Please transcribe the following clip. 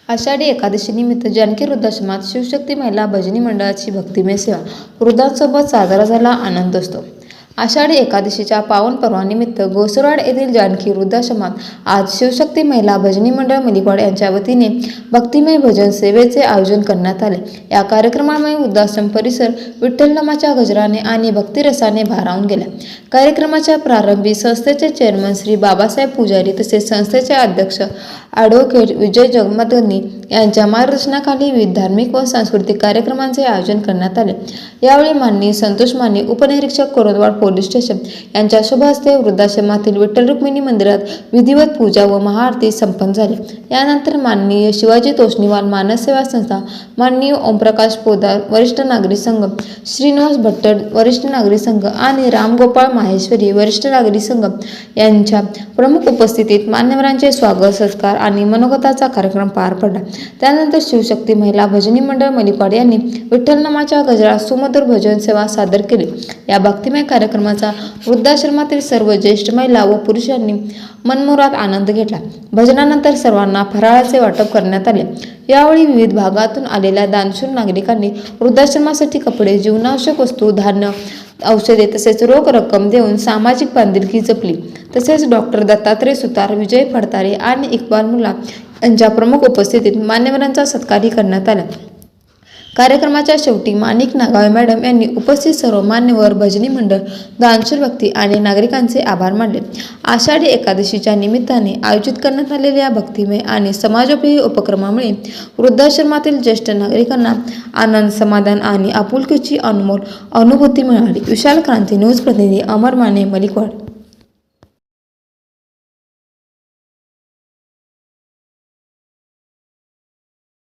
आषाढी एकादशी निमित्त जानकी वृद्धाश्रमात शिवशक्ती महिला भजनी मंडळाची भक्तिमय सेवा वृद्धांसोबत साजरा झाला आनंदोत्सव। आषाढी एकादशीच्या पावन पर्वानिमित्त गोसरवाड येथील जानकी वृद्धाश्रमात आज शिवशक्ती महिला भजनी मंडळ मलिकवाड यांच्या वतीने भक्तिमय भजन सेवेचे आयोजन करण्यात आले। या कार्यक्रमामुळे वृद्धाश्रम परिसर विठ्ठलनामाच्या गजराने आणि भक्तिरसाने भारावून गेला। कार्यक्रमाच्या प्रारंभी संस्थेचे चेअरमन श्री बाबासाहेब पुजारी तसेच संस्थेचे अध्यक्ष ॲडव्होकेट विजय जगमदग्नी यांच्या मार्गदर्शनाखाली विविध धार्मिक व सांस्कृतिक कार्यक्रमांचे आयोजन करण्यात आले। यावेळी माननीय संतोष माने उपनिरीक्षक कोरोदवाड पोलीस स्टेशन यांच्या शुभ हस्ते वृद्धाश्रमातील विठ्ठल रुक्मिणी मंदिरात विधिवत पूजा व महाआरती संपन्न झाली। यानंतर माननीय शिवाजी तोष्णीवाल मानस सेवा संस्था, माननीय ओमप्रकाश पोदार वरिष्ठ नागरिक संघ, श्रीनिवास भट्टड वरिष्ठ नागरिक संघ आणि रामगोपाळ माहेश्वरी वरिष्ठ नागरिक संघ यांच्या प्रमुख उपस्थितीत मान्यवरांचे स्वागत सत्कार आणि मनोगताचा कार्यक्रम पार पडला। त्यानंतर शिवशक्ती महिला भजनी मंडळ मलिकवाड यांनी विठ्ठलनामाच्या गजरात सुमधुर भजन सेवा सादर केली। या भक्तिमय कार्यक्रमाचा वृद्धाश्रमातील सर्व ज्येष्ठ महिला व पुरुषांनी मनमुराद आनंद घेतला। भजनानंतर सर्वांना फराळाचे वाटप करण्यात आले। यावेळी विविध भागातून आलेल्या दानशूर नागरिकांनी वृद्धाश्रमासाठी कपडे, जीवनावश्यक वस्तू, धान्य, औषधे तसेच रोख रक्कम देऊन सामाजिक बांधिलकी जपली। तसेच डॉक्टर दत्तात्रय सुतार, विजय फडतारे आणि इक्बाल मुल्ला यांच्या प्रमुख उपस्थितीत मान्यवरांचा सत्कारही करण्यात आला। कार्यक्रमाच्या शेवटी माणिक नागावे मॅडम यांनी उपस्थित सर्व मान्यवर, भजनी मंडळ, दानशूर व्यक्ती आणि नागरिकांचे आभार मानले। आषाढी एकादशीच्या निमित्ताने आयोजित करण्यात आलेल्या या भक्तिमय आणि समाजोपयोगी उपक्रमामुळे वृद्धाश्रमातील ज्येष्ठ नागरिकांना आनंद, समाधान आणि आपुलकीची अनमोल अनुभूती मिळाली। विशाल क्रांती न्यूज प्रतिनिधी अमर माने, मलिकवाड।